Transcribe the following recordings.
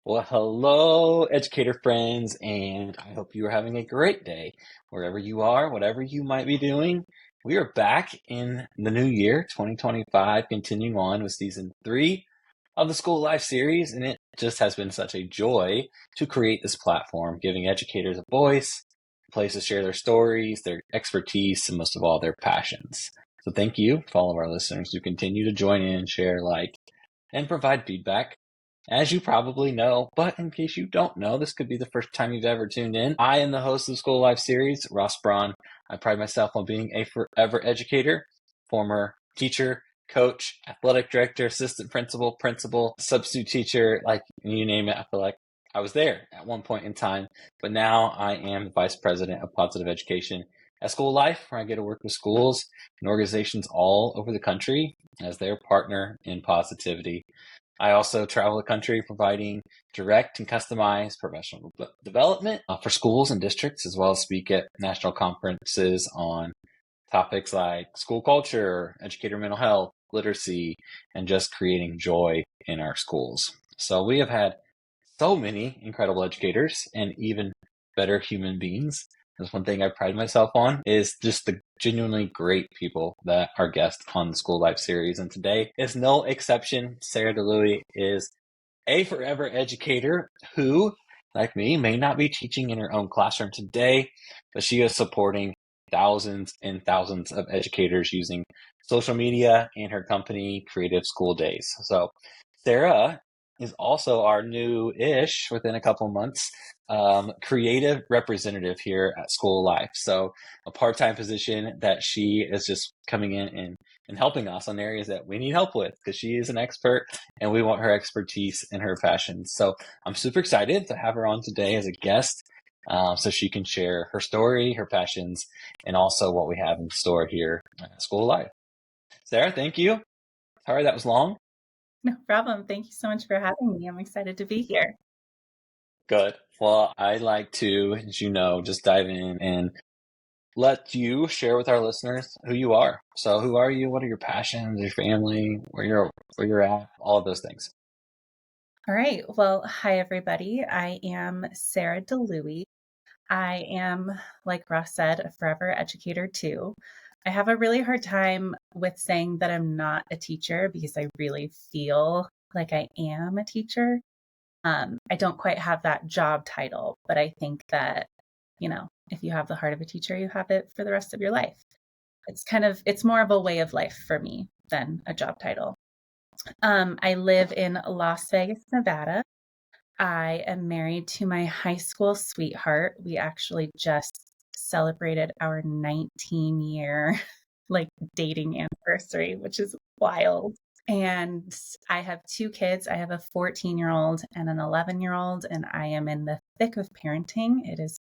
Well, hello, educator friends, and I hope you are having a great day wherever you are, whatever you might be doing. We are back in the new year, 2025, continuing on with season 3 of the School Life series, and it just has been such a joy to create this platform, giving educators a voice, a place to share their stories, their expertise, and most of all, their passions. So thank you for all of our listeners who continue to join in, share, like, and provide feedback. As you probably know, but in case you don't know, this could be the first time you've ever tuned in. I am the host of the School Life series, Ross Braun. I pride myself on being a forever educator, former teacher, coach, athletic director, assistant principal, substitute teacher, like you name it. I feel like I was there at one point in time, but now I am the vice president of positive education at School Life, where I get to work with schools and organizations all over the country as their partner in positivity. I also travel the country providing direct and customized professional development for schools and districts, as well as speak at national conferences on topics like school culture, educator mental health, literacy, and just creating joy in our schools. So we have had so many incredible educators and even better human beings. That's one thing I pride myself on is just the genuinely great people that are guests on the School Life series. And today is no exception. Sarah Dlouhy is a forever educator who, like me, may not be teaching in her own classroom today, but she is supporting thousands and thousands of educators using social media and her company, Creative School Daze. So Sarah is also our new-ish, within a couple months, creative representative here at School Life. So a part-time position that she is just coming in and helping us on areas that we need help with because she is an expert and we want her expertise and her passions. So I'm super excited to have her on today as a guest so she can share her story, her passions, and also what we have in store here at School Life. Sarah, thank you. Sorry that was long. No problem. Thank you so much for having me. I'm excited to be here. Good. Well, I like to, as you know, just dive in and let you share with our listeners who you are. So who are you? What are your passions, your family, where you're at, all of those things. All right. Well, hi, everybody. I am Sarah Dlouhy. I am, like Ross said, a forever educator too. I have a really hard time with saying that I'm not a teacher because I really feel like I am a teacher. I don't quite have that job title, but I think that, if you have the heart of a teacher, you have it for the rest of your life. It's more of a way of life for me than a job title. I live in Las Vegas, Nevada. I am married to my high school sweetheart. We actually just celebrated our 19-year dating anniversary, which is wild. And I have 2 kids. I have a 14-year-old and an 11-year-old, and I am in the thick of parenting. It has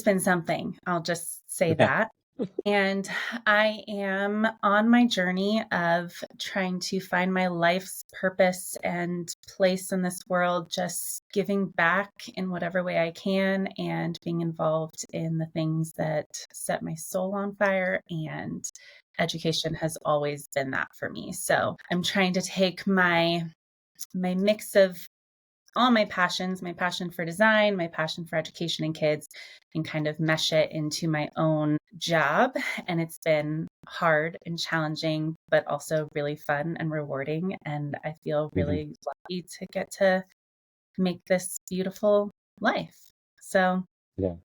been something. I'll just say Yeah. that. And I am on my journey of trying to find my life's purpose and place in this world, just giving back in whatever way I can and being involved in the things that set my soul on fire. And education has always been that for me. So I'm trying to take my mix of all my passions, my passion for design, my passion for education and kids, and kind of mesh it into my own job. And it's been hard and challenging, but also really fun and rewarding. And I feel Mhm. really lucky to get to make this beautiful life. So, Yeah.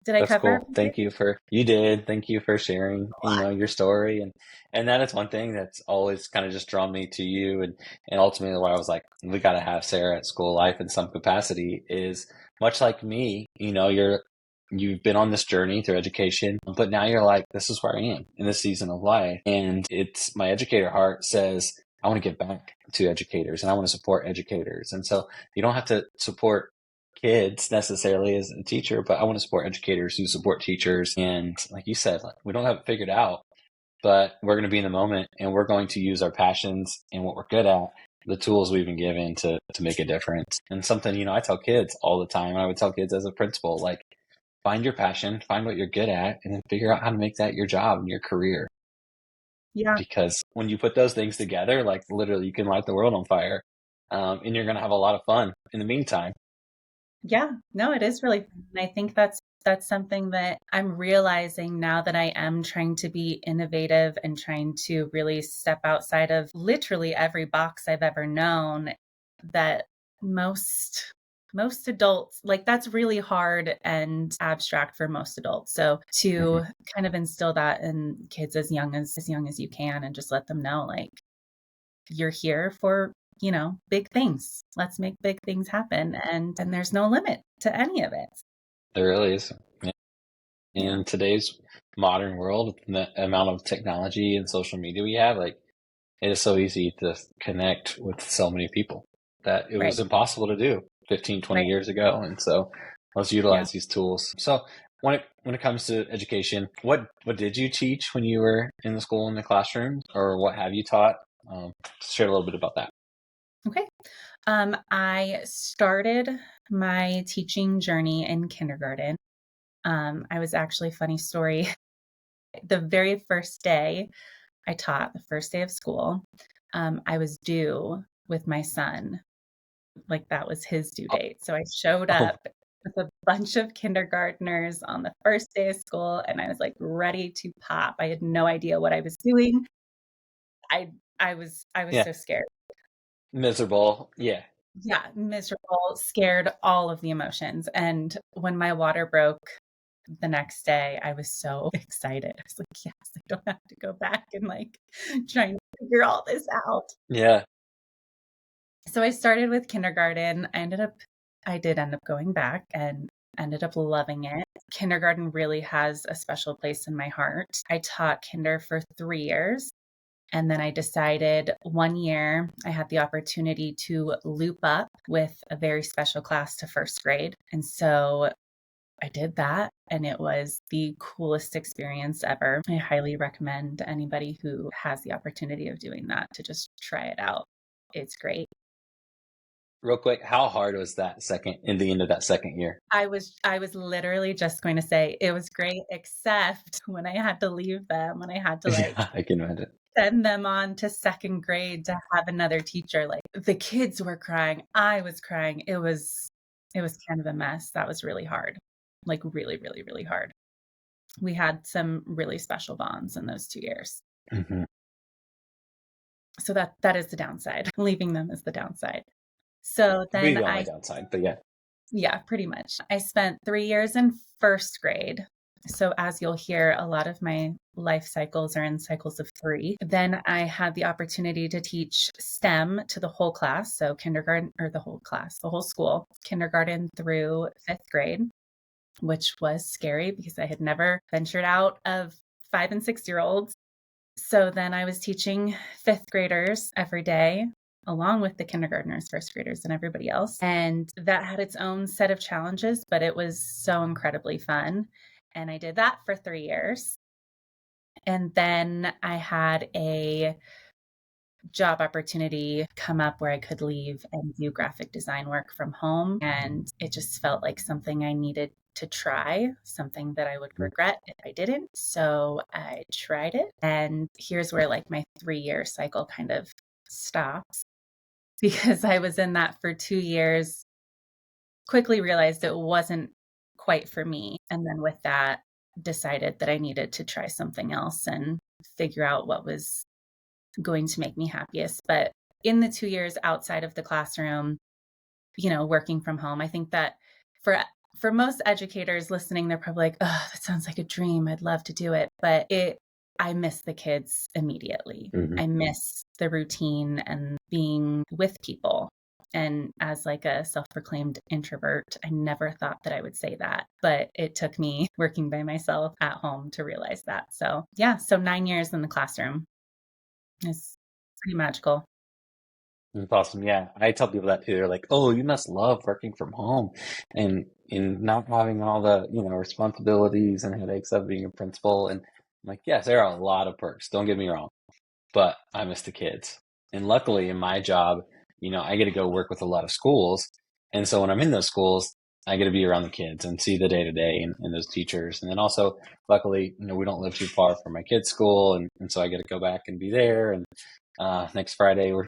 did I That's cover cool. everything? Thank you for you did. Thank you for sharing, your story and that is one thing that's always kind of just drawn me to you and ultimately why I was like, we got to have Sarah at School Life in some capacity is much like me, you've been on this journey through education, but now you're like, this is where I am in this season of life. And it's my educator heart says, I want to give back to educators and I want to support educators. And so you don't have to support kids necessarily as a teacher, but I want to support educators who support teachers. And like you said, like, we don't have it figured out, but we're going to be in the moment and we're going to use our passions and what we're good at, the tools we've been given to make a difference. And something, I tell kids all the time, and I would tell kids as a principal, like, find your passion, find what you're good at, and then figure out how to make that your job and your career. Yeah. Because when you put those things together, like literally you can light the world on fire. and you're going to have a lot of fun in the meantime. Yeah, no, it is really fun. And I think that's something that I'm realizing now that I am trying to be innovative and trying to really step outside of literally every box I've ever known, that most adults, like, that's really hard and abstract for most adults. So Hmm. to kind of instill that in kids as young as you can, and just let them know, like, you're here for, big things. Let's make big things happen. And there's no limit to any of it. There really is. Yeah. Yeah. In today's modern world, with the amount of technology and social media we have, like it is so easy to connect with so many people that it Right. was impossible to do 15, 20 Right. years ago. And so let's Yeah. utilize these tools. So when it comes to education, what did you teach when you were in the school, in the classroom, or what have you taught? Share a little bit about that. Okay. I started my teaching journey in kindergarten. I was actually, funny story, the very first day I taught, the first day of school, I was due with my son. Like, that was his due Oh, date. So I showed oh up with a bunch of kindergartners on the first day of school, and I was, like, ready to pop. I had no idea what I was doing. I was yeah, so scared. miserable. Yeah, Yeah, miserable, scared, all of the emotions. And when my water broke the next day, I was so excited. I was like, "Yes, I don't have to go back and, like, trying to figure all this out." yeah. So I started with kindergarten. I did end up going back and ended up loving it. Kindergarten really has a special place in my heart. I taught kinder for 3 years, and then I decided one year I had the opportunity to loop up with a very special class to first grade. And so I did that, and it was the coolest experience ever. I highly recommend anybody who has the opportunity of doing that to just try it out. It's great. Real quick, how hard was that second in the end of that second year? I was literally just going to say it was great, except when I had to leave them, when I had to, like, Yeah, I can imagine. send them on to second grade to have another teacher. Like, the kids were crying, I was crying. It was kind of a mess. That was really hard. Like, really, really, really hard. We had some really special bonds in those 2 years. Hmm. So that is the downside. Leaving them is the downside. So Be then the only I downside, but yeah. Yeah, pretty much. I spent 3 years in first grade. So as you'll hear, a lot of my life cycles are in cycles of 3. Then I had the opportunity to teach STEM to the whole class, so kindergarten, or the whole class, the whole school, kindergarten through 5th grade, which was scary because I had never ventured out of 5 and 6-year-olds. So then I was teaching 5th graders every day, along with the kindergartners, first graders, and everybody else. And that had its own set of challenges, but it was so incredibly fun. And I did that for 3 years. And then I had a job opportunity come up where I could leave and do graphic design work from home. And it just felt like something I needed to try, something that I would regret if I didn't. So I tried it. And here's where, like, my 3-year cycle kind of stops, because I was in that for 2 years, quickly realized it wasn't quite for me. And then with that, decided that I needed to try something else and figure out what was going to make me happiest. But in the 2 years outside of the classroom, working from home, I think that for for most educators listening, they're probably like, "Oh, that sounds like a dream. I'd love to do it." But I miss the kids immediately. Hmm. I miss the routine and being with people. And as, like, a self-proclaimed introvert, I never thought that I would say that, but it took me working by myself at home to realize that. So, yeah, so 9 years in the classroom is pretty magical. That's awesome. Yeah, I tell people that too. They're like, "Oh, you must love working from home, and in not having all the responsibilities and headaches of being a principal." And I'm like, "Yes, there are a lot of perks. Don't get me wrong, but I miss the kids. And luckily, in my job, I get to go work with a lot of schools, and so when I'm in those schools, I get to be around the kids and see the day to day and those teachers. And then also, luckily, we don't live too far from my kids' school, and so I get to go back and be there. And next Friday, we're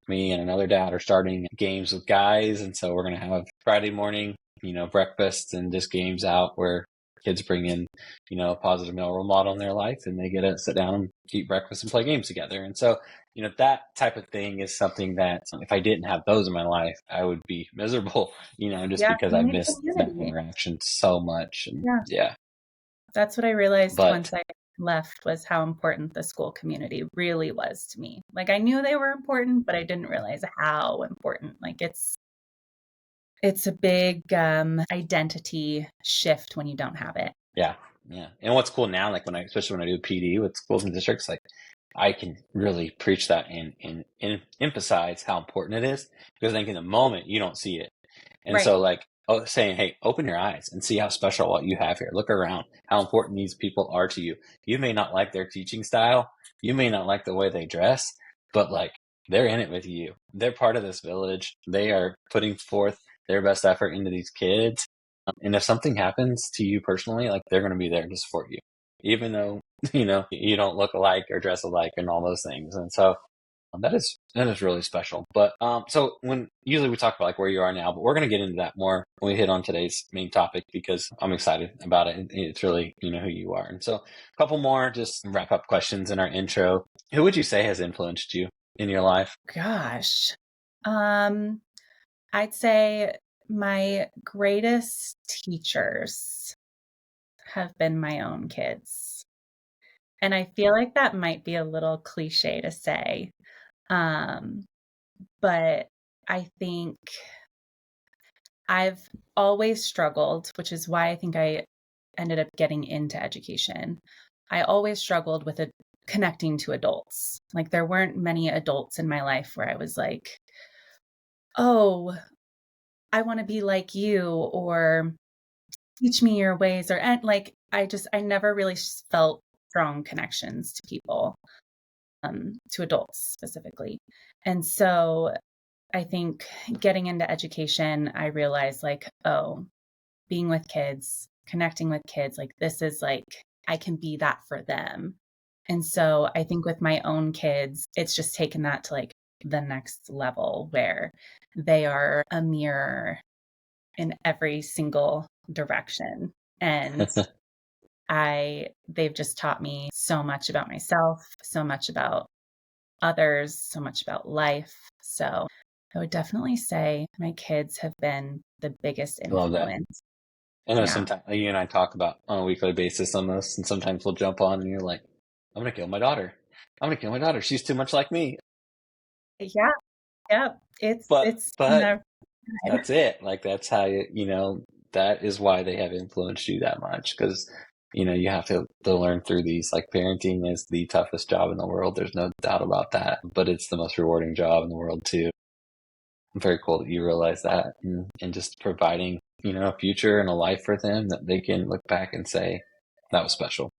me and another dad are starting games with guys. And so we're going to have Friday morning, breakfast and just games out where kids bring in, a positive male role model in their life and they get to sit down and eat breakfast and play games together. And so, that type of thing is something that if I didn't have those in my life, I would be miserable, just Yeah, because you I need missed that community. interaction so much. And Yeah, yeah, that's what I realized but once I left was how important the school community really was to me. Like I knew they were important, but I didn't realize how important. Like it's a big identity shift when you don't have it. yeah, yeah. And what's cool now, like especially when I do PD with schools and districts, like I can really preach that and emphasize how important it is because I think in the moment you don't see it. And Right. so like saying, hey, open your eyes and see how special what you have here. Look around how important these people are to you. You may not like their teaching style. You may not like the way they dress, but like they're in it with you. They're part of this village. They are putting forth their best effort into these kids. And if something happens to you personally, like they're going to be there to support you, even though, you don't look alike or dress alike and all those things. And so that is really special. But so when usually we talk about like where you are now, but we're going to get into that more when we hit on today's main topic because I'm excited about it. It's really who you are. And so a couple more just wrap up questions in our intro. Who would you say has influenced you in your life? Gosh. Um, I'd say my greatest teachers have been my own kids. And I feel like that might be a little cliche to say. Um, but I think I've always struggled, which is why I think I ended up getting into education. I always struggled with connecting to adults. Like there weren't many adults in my life where I was like, "Oh, I want to be like you," or "Teach me your ways," or and like I never really felt strong connections to people, to adults specifically. And so I think getting into education, I realized like, oh, being with kids, connecting with kids, like this is like I can be that for them. And so I think with my own kids, it's just taken that to like the next level where they are a mirror in every single direction. And they've just taught me so much about myself, so much about others, so much about life. So I would definitely say my kids have been the biggest I love that. influence. I know Yeah. sometimes you and I talk about on a weekly basis on this, and sometimes we'll jump on and you're like, I'm going to kill my daughter. I'm going to kill my daughter. She's too much like me. Yeah. Yeah. But, It's but never that's it. Like that's how that is why they have influenced you that much because you have to learn through these. Like parenting is the toughest job in the world. There's no doubt about that. But it's the most rewarding job in the world too. Very cool that you realize that and just providing a future and a life for them that they can look back and say that was special.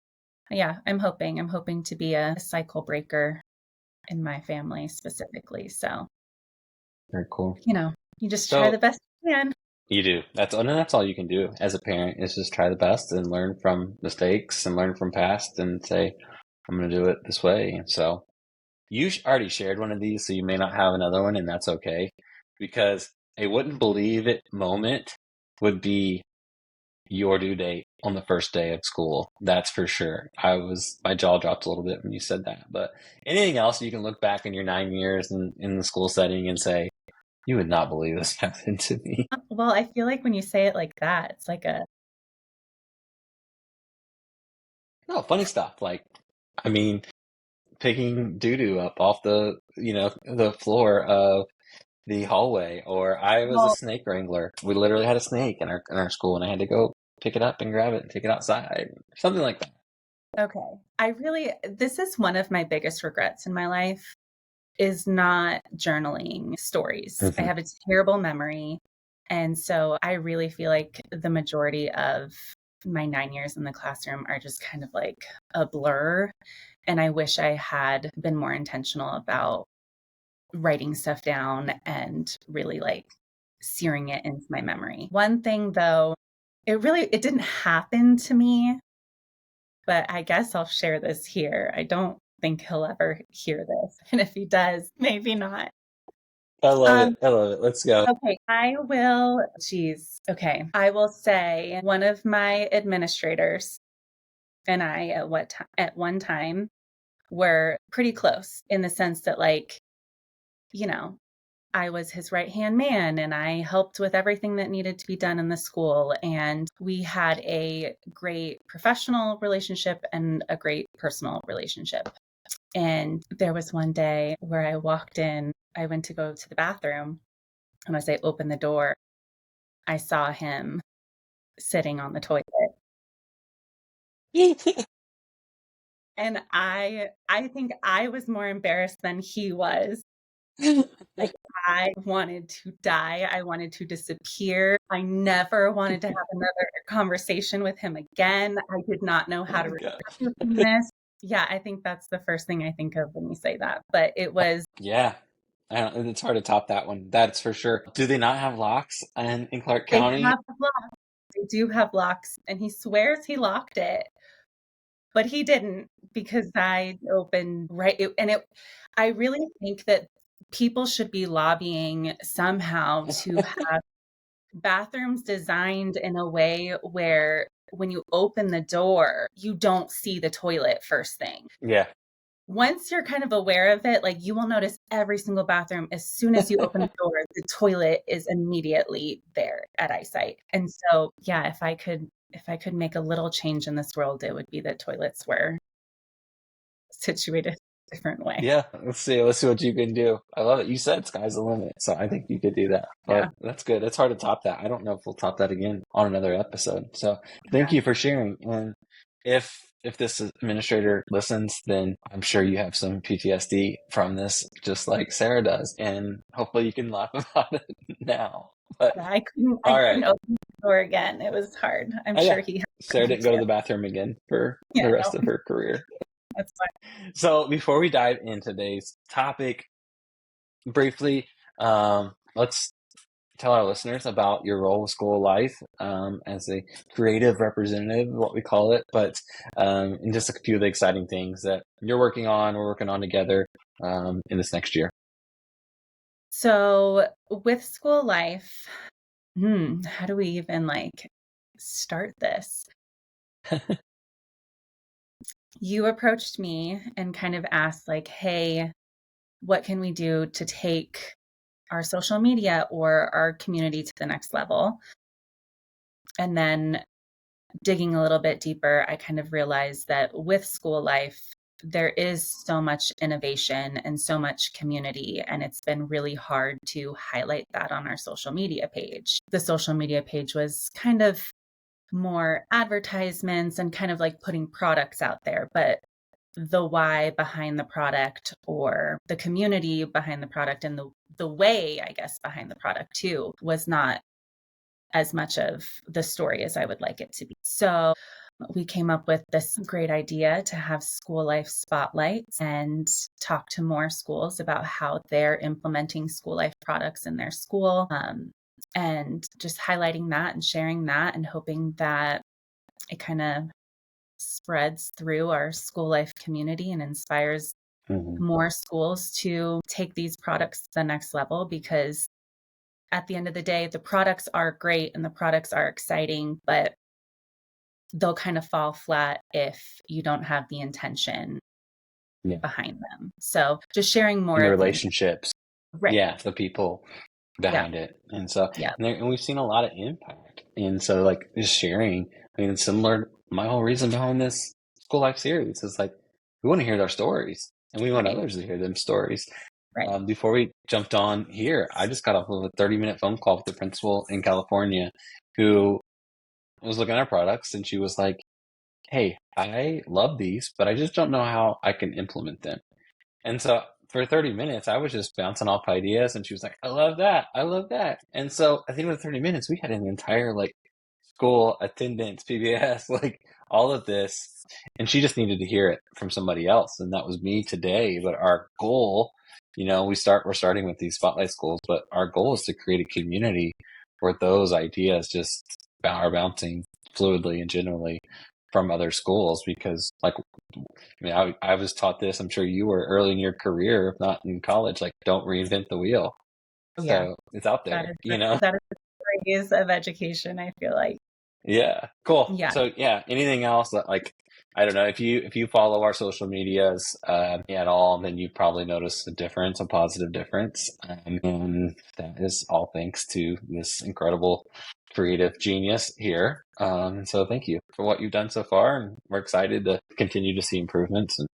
Yeah, I'm hoping to be a cycle breaker in my family specifically. So, Very cool. you just try the So best you can. you do. That's all you can do as a parent is just try the best and learn from mistakes and learn from past and say, I'm going to do it this way. And so you already shared one of these, so you may not have another one, and that's okay. Because a wouldn't believe it moment would be your due date on the first day of school. That's for sure. My jaw dropped a little bit when you said that. But anything else, you can look back in your 9 years in the school setting and say, you would not believe this happened to me. Well, I feel like when you say it like that, it's like a No, funny stuff. Like, I mean, picking doo doo up off the floor of the hallway, or I was a well, snake wrangler. We literally had a snake in our school, and I had to go pick it up and grab it and take it outside, something like that. okay. This is one of my biggest regrets in my life is not journaling stories. I Hmm. have a terrible memory. And so I really feel like the majority of my 9 years in the classroom are just kind of like a blur. And I wish I had been more intentional about writing stuff down and really like searing it into my memory. One thing though, it didn't happen to me, but I guess I'll share this here. I don't think he'll ever hear this. And if he does, maybe not. I love it. Um, I love it. Let's go. okay, okay. I will say one of my administrators and I at one time were pretty close in the sense that like, you know, I was his right-hand man and I helped with everything that needed to be done in the school. And we had a great professional relationship and a great personal relationship. And there was one day where I walked in, I went to go to the bathroom, and as I opened the door, I saw him sitting on the toilet. And I think I was more embarrassed than he was. Like, I wanted to die. I wanted to disappear. I never wanted to have another conversation with him again. I did not know Oh how to my God. recover from this. Yeah, I think that's the first thing I think of when you say that. But it was, Yeah. It's hard to top that one. That's for sure. Do they not have locks in Clark they County? have locks. They do have locks. And he swears he locked it, but he didn't because I opened right. I really think that people should be lobbying somehow to have bathrooms designed in a way where when you open the door, you don't see the toilet first thing. Yeah. Once you're kind of aware of it, like you will notice every single bathroom, as soon as you open the door, the toilet is immediately there at eyesight. And so, yeah, if I could make a little change in this world, it would be that toilets were situated a different way. Yeah, let's see. Let's see what you can do. I love it. You said sky's the limit, so I think you could do that. Yeah. But that's good. It's hard to top that. I don't know if we'll top that again on another episode. So thank Yeah. you for sharing. And if this administrator listens, then I'm sure you have some PTSD from this, just like Sarah does, and hopefully you can laugh about it now. But I all right. couldn't open the door again. It was hard. I'm Oh sure yeah, he had Sarah me didn't go to too. the bathroom again for Yeah, the rest no, of her career. that's So before we dive into today's topic, briefly, let's tell our listeners about your role with School of Life as a creative representative, what we call it, but and just a few of the exciting things that you're working on, we're working on together in this next year. so with school life, how do we even like start this? You approached me and kind of asked like, hey, what can we do to take our social media or our community to the next level? And then digging a little bit deeper, I kind of realized that with school life, there is so much innovation and so much community, and it's been really hard to highlight that on our social media page. The social media page was kind of more advertisements and kind of like putting products out there, but the why behind the product or the community behind the product and the way, I guess, behind the product too was not as much of the story as I would like it to be. So we came up with this great idea to have school life spotlights and talk to more schools about how they're implementing school life products in their school, and just highlighting that and sharing that and hoping that it kind of spreads through our school life community and inspires Mm-hmm. more schools to take these products to the next level, because at the end of the day, the products are great and the products are exciting, but they'll kind of fall flat if you don't have the intention Yeah. behind them. So just sharing more And the of the relationships, right. yeah, the people Yeah. behind it. And so, Yeah. and we've seen a lot of impact. And so, like, just sharing, I mean, it's similar. My whole reason behind this School Life series is like, we want to hear their stories and we want Right. others to hear them stories. Right. Before we jumped on here, I just got off of a 30-minute phone call with the principal in California who was looking at our products, and she was like, hey, I love these, but I just don't know how I can implement them. And so for 30 minutes, I was just bouncing off ideas, and she was like, I love that. I love that. And so at the end of the 30 minutes, we had an entire like school attendance, PBS, like all of this. And she just needed to hear it from somebody else. And that was me today. But our goal, we're starting with these spotlight schools, but our goal is to create a community where those ideas just are bouncing fluidly and generally from other schools, because like, I mean, I was taught this, I'm sure you were early in your career, if not in college, like don't reinvent the wheel. Oh, yeah. So it's out That there, is you know? that is the praise of education, I feel like. Yeah, cool. Yeah. So yeah, anything else that like I don't know if you follow our social medias at all, then you probably notice a difference, a positive difference, and that is all thanks to this incredible creative genius here. So thank you for what you've done so far, and we're excited to continue to see improvements. And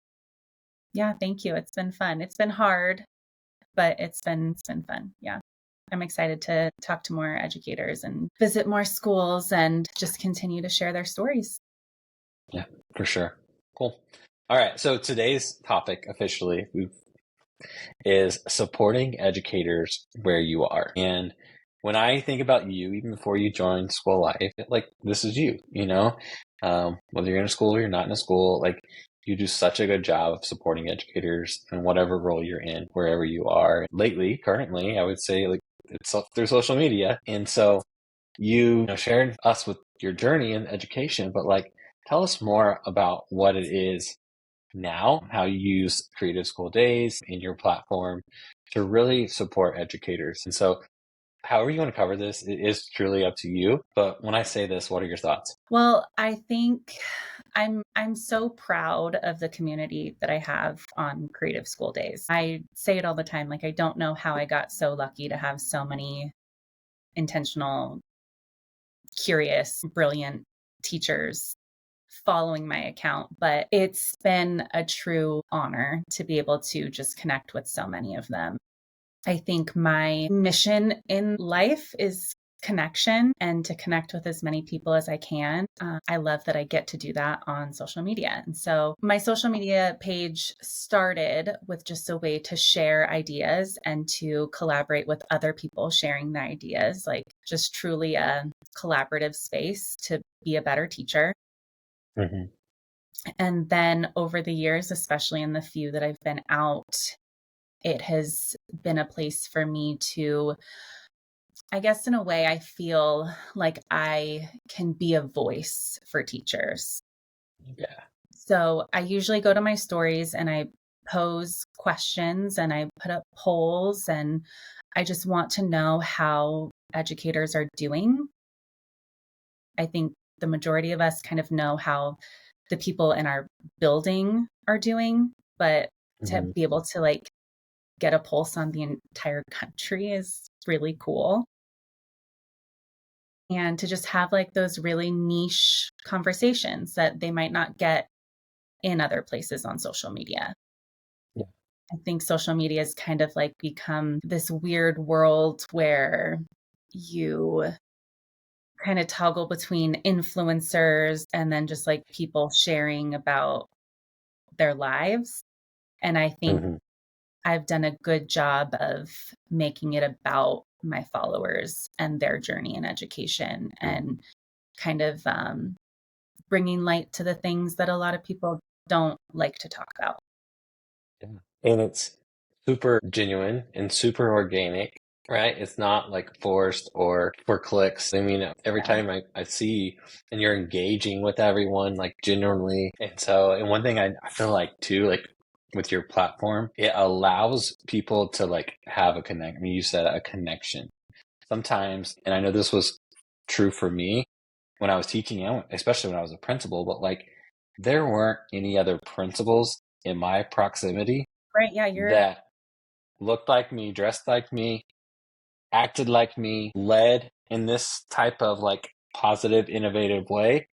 Yeah, thank you. It's been fun. It's been hard, but it's been fun. Yeah. I'm excited to talk to more educators and visit more schools and just continue to share their stories. yeah, for sure. Cool. All right. So today's topic officially is supporting educators where you are. And when I think about you, even before you joined school life, like this is you, you know, whether you're in a school or you're not in a school, like you do such a good job of supporting educators in whatever role you're in, wherever you are. Lately, currently, I would say like it's through social media. And so you know, shared us with your journey in education, but like tell us more about what it is now, how you use Creative School Daze in your platform to really support educators. And so, however you want to cover this, it is truly up to you. But when I say this, what are your thoughts? Well, I think I'm so proud of the community that I have on Creative School Days. I say it all the time, like I don't know how I got so lucky to have so many intentional, curious, brilliant teachers following my account, but it's been a true honor to be able to just connect with so many of them. I think my mission in life is connection and to connect with as many people as I can. I love that I get to do that on social media. And so my social media page started with just a way to share ideas and to collaborate with other people sharing their ideas, like just truly a collaborative space to be a better teacher. Mm-hmm. And then over the years, especially in the few that I've been out, it has been a place for me to, I guess, in a way, I feel like I can be a voice for teachers. Yeah. So I usually go to my stories and I pose questions and I put up polls, and I just want to know how educators are doing. I think the majority of us kind of know how the people in our building are doing, but to Mm-hmm. be able to like get a pulse on the entire country is really cool. And to just have like those really niche conversations that they might not get in other places on social media. Yeah. I think social media has kind of like become this weird world where you kind of toggle between influencers and then just like people sharing about their lives. And I think Mm-hmm. I've done a good job of making it about my followers and their journey in education and kind of bringing light to the things that a lot of people don't like to talk about. Yeah. And it's super genuine and super organic, right? It's not like forced or for clicks. I mean, every Yeah. time I see and you're engaging with everyone like genuinely. And so, and one thing I feel like too, like with your platform, it allows people to like have a connect. I mean, you said a connection sometimes, and I know this was true for me when I was teaching, especially when I was a principal, but like there weren't any other principals in my proximity Right. Yeah. that looked like me, dressed like me, acted like me, led in this type of like positive, innovative way.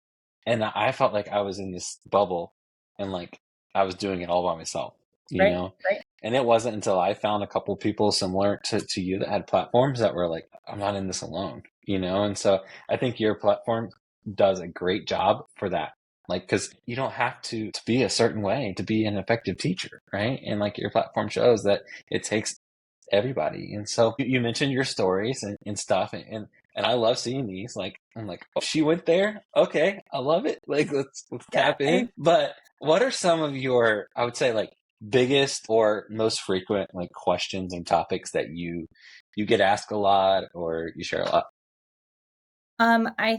And I felt like I was in this bubble and like I was doing it all by myself, you right. know? Right. And it wasn't until I found a couple people similar to you that had platforms that were like, I'm not in this alone, you know? And so I think your platform does a great job for that. Like, cause you don't have to be a certain way to be an effective teacher, right? And like your platform shows that it takes everybody. And so you mentioned your stories and stuff, and I love seeing these. Like I'm like, oh, she went there. Okay, I love it. Like let's Yeah. tap in. But what are some of your, I would say, like biggest or most frequent like questions and topics that you get asked a lot or you share a lot? I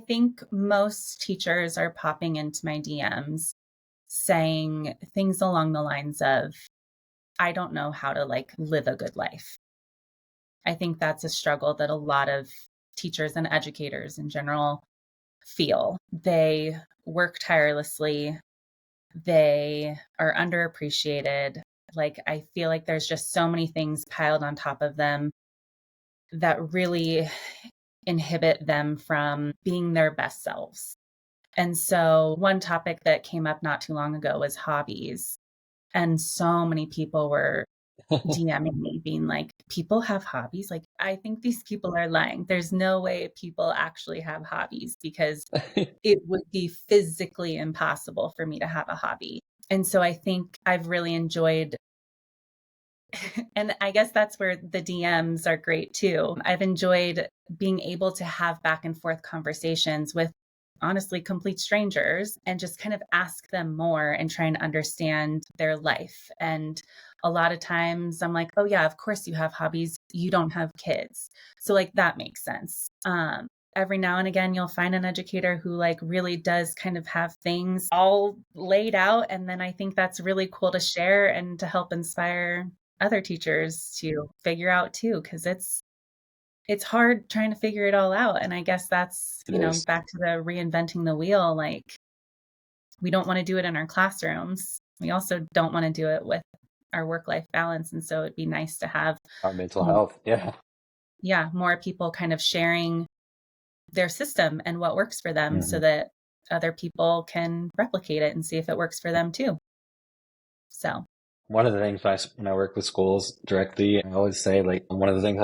think most teachers are popping into my DMs saying things along the lines of, I don't know how to like live a good life. I think that's a struggle that a lot of teachers and educators in general feel. They work tirelessly, they are underappreciated. Like, I feel like there's just so many things piled on top of them that really inhibit them from being their best selves. And so, one topic that came up not too long ago was hobbies. And so many people were DMing me being like, people have hobbies? Like, I think these people are lying. There's no way people actually have hobbies because it would be physically impossible for me to have a hobby. And so I think I've really enjoyed, and I guess that's where the DMs are great too. I've enjoyed being able to have back and forth conversations with honestly complete strangers and just kind of ask them more and try and understand their life. And a lot of times I'm like, oh yeah, of course you have hobbies. You don't have kids. So like that makes sense. Every now and again you'll find an educator who like really does kind of have things all laid out. And then I think that's really cool to share and to help inspire other teachers to figure out too, because it's hard trying to figure it all out. And I guess that's, It is. back to the reinventing the wheel. Like, we don't want to do it in our classrooms. We also don't want to do it with our work-life balance. And so it'd be nice to have, Our mental mm, health. Yeah. yeah, more people kind of sharing their system and what works for them so Hmm. that other people can replicate it and see if it works for them too. So, One of the things when I work with schools directly, I always say, like, one of the things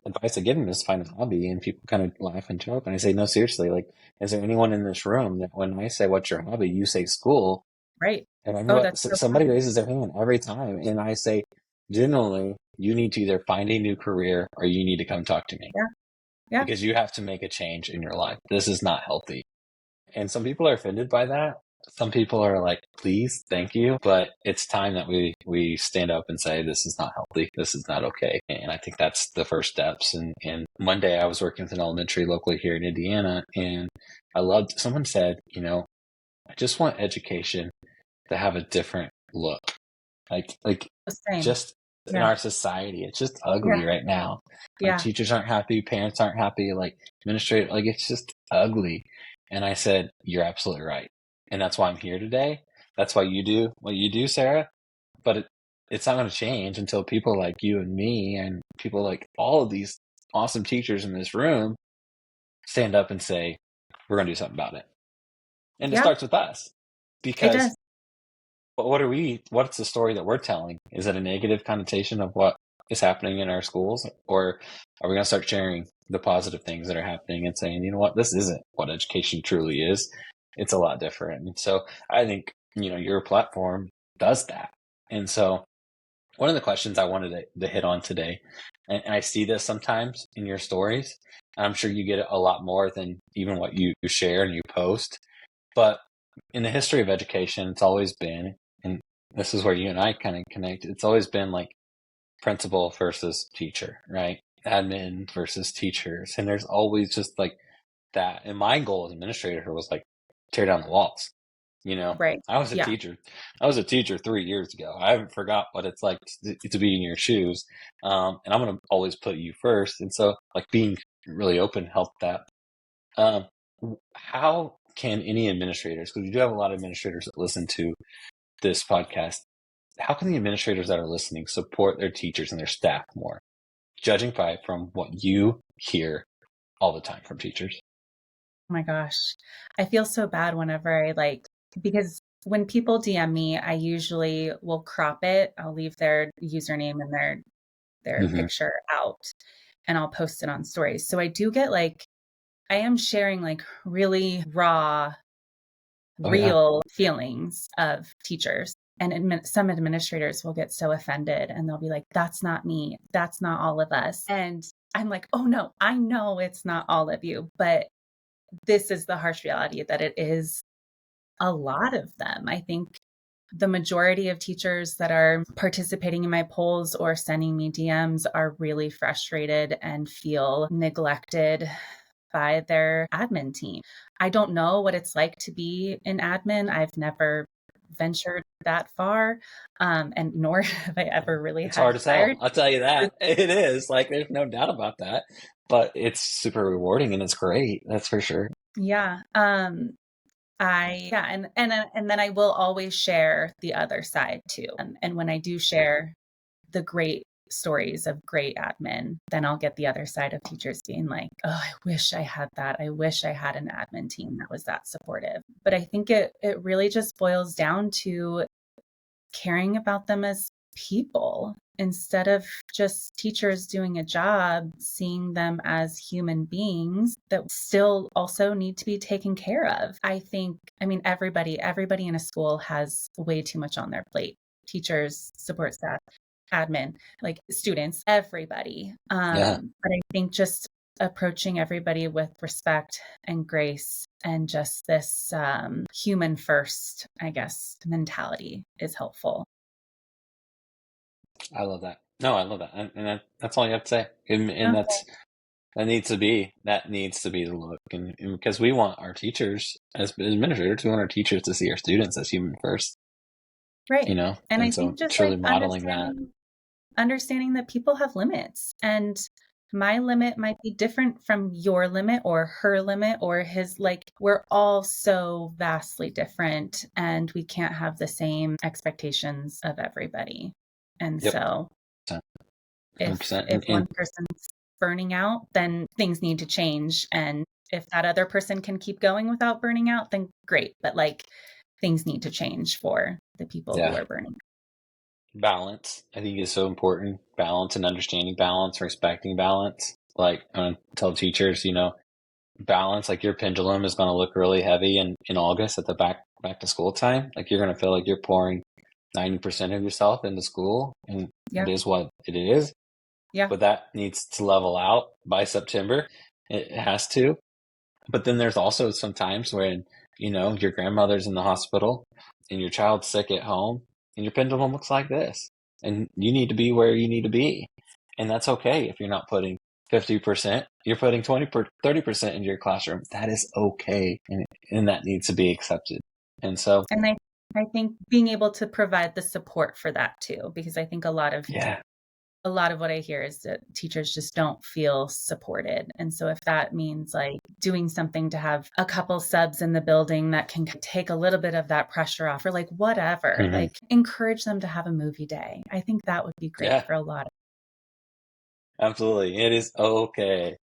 advice I give them is find a hobby, and people kind of laugh and joke. And I say, no, seriously, like, is there anyone in this room that when I say, what's your hobby, you say school? right. And I know Oh, that's so somebody fun. raises their hand every time. And I say, generally, you need to either find a new career or you need to come talk to me Yeah. Yeah. because you have to make a change in your life. This is not healthy. And some people are offended by that. Some people are like, please, thank you. But it's time that we stand up and say, this is not healthy. This is not okay. And I think that's the first steps. And one day I was working with an elementary locally here in Indiana, and someone said, I just want education to have a different look. Like The same. just in Yeah. our society, it's just Yeah. ugly right now. Like, Yeah. teachers aren't happy, parents aren't happy, like administrative, like it's just ugly. And I said, you're absolutely right. And that's why I'm here today. That's why you do what you do, Sarah. But it's not going to change until people like you and me and people like all of these awesome teachers in this room stand up and say, we're going to do something about it. And it Yeah. starts with us It because does. but what's the story that we're telling? Is it a negative connotation of what is happening in our schools? Or are we going to start sharing the positive things that are happening and saying, you know what, this isn't what education truly is. It's a lot different. And so I think, your platform does that. And so one of the questions I wanted to hit on today, and I see this sometimes in your stories, and I'm sure you get it a lot more than even what you share and you post, but in the history of education, it's always been, and this is where you and I kind of connect, it's always been like principal versus teacher, right? Admin versus teachers. And there's always just like that. And my goal as administrator was like tear down the walls. Right. I was a Yeah. teacher. I was a teacher 3 years ago. I haven't forgot what it's like to be in your shoes. And I'm going to always put you first. And so like being really open helped that. Um, how can any administrators, because we do have a lot of administrators that listen to this podcast, how can the administrators that are listening support their teachers and their staff more, judging from what you hear all the time from teachers? Oh my gosh. I feel so bad whenever because when people DM me, I usually will crop it. I'll leave their username and their Hmm. picture out and I'll post it on stories. So I do get I am sharing really raw, Oh, yeah. real feelings of teachers. And some administrators will get so offended and they'll be like, that's not me. That's not all of us. And I'm like, oh no, I know it's not all of you, but this is the harsh reality that it is a lot of them. I think the majority of teachers that are participating in my polls or sending me DMs are really frustrated and feel neglected by their admin team. I don't know what it's like to be an admin. I've never ventured that far, and nor have I ever really It's had hard as hell. desired. I'll tell you that. It is. Like, there's no doubt about that. But it's super rewarding and it's great. That's for sure. Yeah. And then I will always share the other side too. And when I do share the great stories of great admin, then I'll get the other side of teachers being like, oh, I wish I had that. I wish I had an admin team that was that supportive. But I think it really just boils down to caring about them as people instead of just teachers doing a job, seeing them as human beings that still also need to be taken care of. I mean, everybody in a school has way too much on their plate. Teachers, support staff, admin, like students, everybody. Yeah, But I think just approaching everybody with respect and grace and just this human first, I guess, mentality is helpful. I love that. No, I love that. And that's all you have to say. And Okay. that needs to be the look. And because we want our teachers, as administrators, we want our teachers to see our students as human first, Right. And I And so think just truly like modeling that. understanding that people have limits, and my limit might be different from your limit or her limit or his. Like, we're all so vastly different and we can't have the same expectations of everybody. And Yep. so 100%. if one person's burning out, then things need to change. And if that other person can keep going without burning out, then great. But like, things need to change for the people who Yeah. are burning. Balance, I think, is so important. Balance and understanding balance, respecting balance. Like, I want to tell teachers, balance, like your pendulum is going to look really heavy in August at the back to school time. Like, you're going to feel like you're pouring 90% of yourself into school, and Yeah. it is what it is. Yeah. But that needs to level out by September. It has to. But then there's also some times when, your grandmother's in the hospital and your child's sick at home and your pendulum looks like this. And you need to be where you need to be. And that's okay if you're not putting 50%, you're putting 30% into your classroom. That is okay. And that needs to be accepted. And so, And I think being able to provide the support for that too, because I think yeah. a lot of what I hear is that teachers just don't feel supported. And so if that means like doing something to have a couple subs in the building that can take a little bit of that pressure off, or like whatever, Hmm. like encourage them to have a movie day. I think that would be great Yeah, for a lot of. absolutely. It is okay.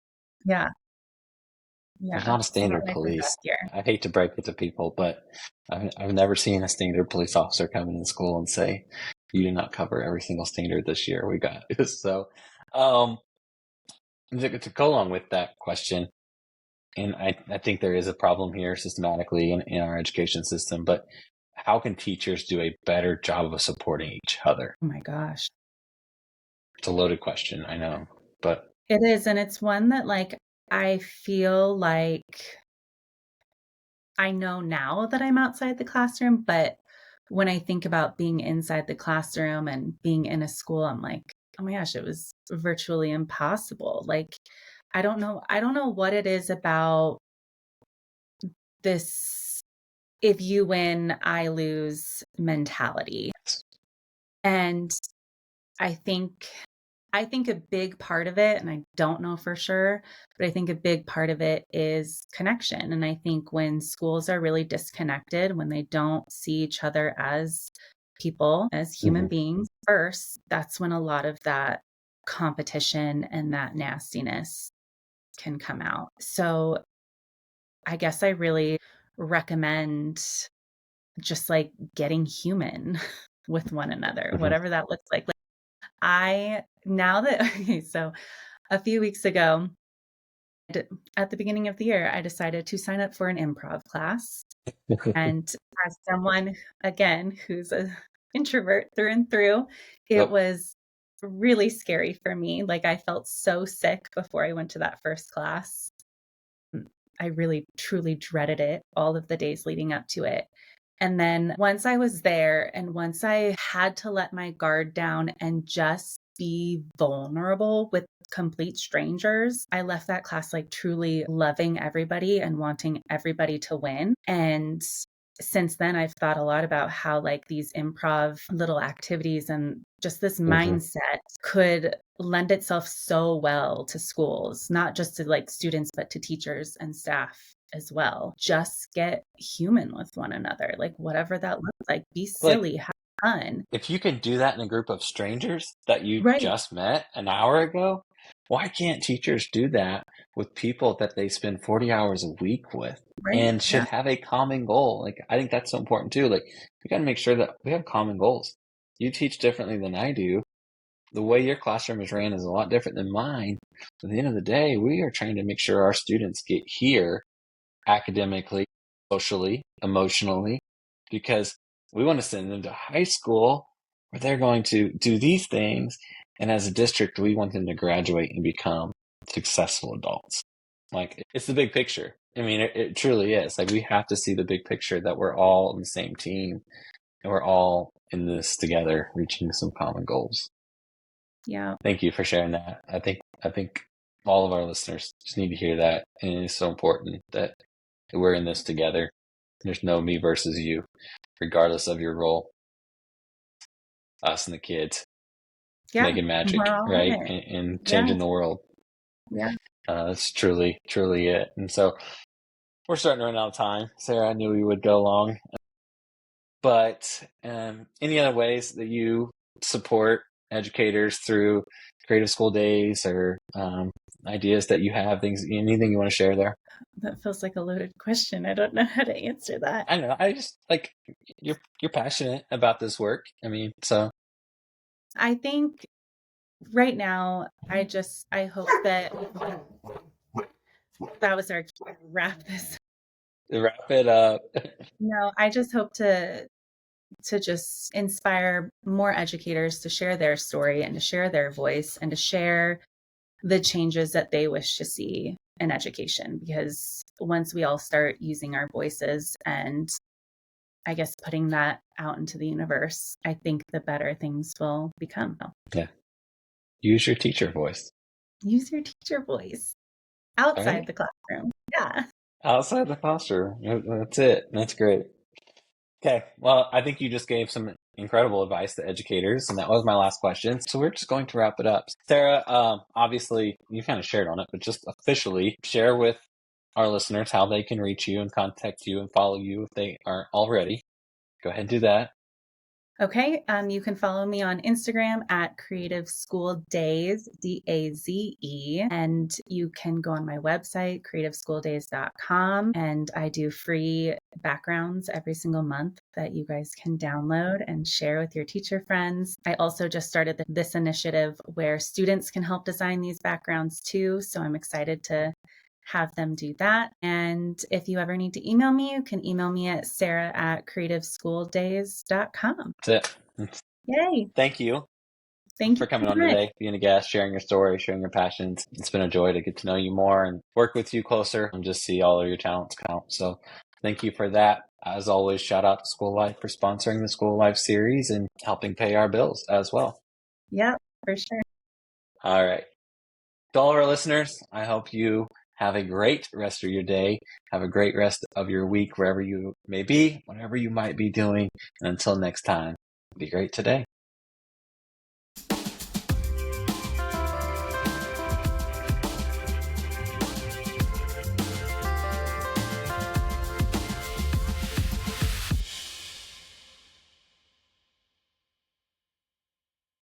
Yeah. There's Yeah. not a So not standard my first police. best year. I hate to break it to people, but I've never seen a standard police officer come into school and say, "You did not cover every single standard this year. We got it." So, um, to go along with that question, and I think there is a problem here systematically in our education system, but how can teachers do a better job of supporting each other? Oh my gosh. It's a loaded question, I know, but It is. And it's one that like I feel like I know now that I'm outside the classroom, but when I think about being inside the classroom and being in a school, I'm like, oh my gosh, it was virtually impossible. Like, I don't know what it is about this if you win, I lose mentality. And I think I think a big part of it, and I don't know for sure, but I think a big part of it is connection. And I think when schools are really disconnected, when they don't see each other as people, as human mhm. beings first, that's when a lot of that competition and that nastiness can come out. So I guess I really recommend just like getting human with one another, Mhm. whatever that looks like. I now that okay, so a few weeks ago, at the beginning of the year, I decided to sign up for an improv class. And as someone, again, who's an introvert through and through, it Yep. was really scary for me. Like, I felt so sick before I went to that first class. I really truly dreaded it all of the days leading up to it. And then once I was there and once I had to let my guard down and just be vulnerable with complete strangers, I left that class like truly loving everybody and wanting everybody to win. And since then, I've thought a lot about how like these improv little activities and just this Hmm. mindset could lend itself so well to schools, not just to like students, but to teachers and staff as well. Just get human with one another, like whatever that looks like. Be Like, silly, have fun. if you can do that in a group of strangers that you Right, just met an hour ago, why can't teachers do that with people that they spend 40 hours a week with right. and should Yeah, have a common goal? Like, I think that's so important too. Like, we got to make sure that we have common goals. You teach differently than I do. The way your classroom is ran is a lot different than mine. At the end of the day, we are trying to make sure our students get here academically, socially, emotionally, because we want to send them to high school where they're going to do these things. And as a district, we want them to graduate and become successful adults. Like, it's the big picture. I mean, it truly is. Like, we have to see the big picture that we're all on the same team and we're all in this together, reaching some common goals. yeah, Thank you for sharing that. I think all of our listeners just need to hear that, and it's so important that we're in this together. There's no me versus you, regardless of your role. Us and the kids yeah. making We're magic, all in right, it. and Yeah, changing the world. yeah. That's truly, truly it. And so we're starting to run out of time. Sarah, I knew we would go long, but any other ways that you support educators through Creative School Daze or ideas that you have, things, anything you want to share there? That feels like a loaded question. I don't know how to answer that. I don't know. I just like you're passionate about this work. I mean, so I think right now, I hope that that was our cue to wrap this. wrap it up. No, I just hope to just inspire more educators to share their story and to share their voice and to share the changes that they wish to see in education. Because once we all start using our voices and I guess putting that out into the universe, I think the better things will become. Yeah. Use your teacher voice. Use your teacher voice All outside right. the classroom. Yeah. Outside the classroom. That's it. That's great. Okay. Well, I think you just gave some incredible advice to educators, and that was my last question. So we're just going to wrap it up. Sarah, obviously you kind of shared on it, but just officially share with our listeners how they can reach you and contact you and follow you if they aren't already. Go ahead and do that. Okay. You can follow me on Instagram at Creative School Daze, DAZE. And you can go on my website, creativeschooldaze.com. And I do free backgrounds every single month that you guys can download and share with your teacher friends. I also just started this initiative where students can help design these backgrounds too. So I'm excited to have them do that. And if you ever need to email me, you can email me at sarah@creativeschooldaze.com. That's it. Yay. Thank you Thank you for coming so on much. today, being a guest, sharing your story, sharing your passions. It's been a joy to get to know you more and work with you closer and just see all of your talents count. So thank you for that. As always, shout out to School Life for sponsoring the School Life series and helping pay our bills as well. Yep, for sure. All right. To all of our listeners, I hope you have a great rest of your day. Have a great rest of your week, wherever you may be, whatever you might be doing. And until next time, be great today.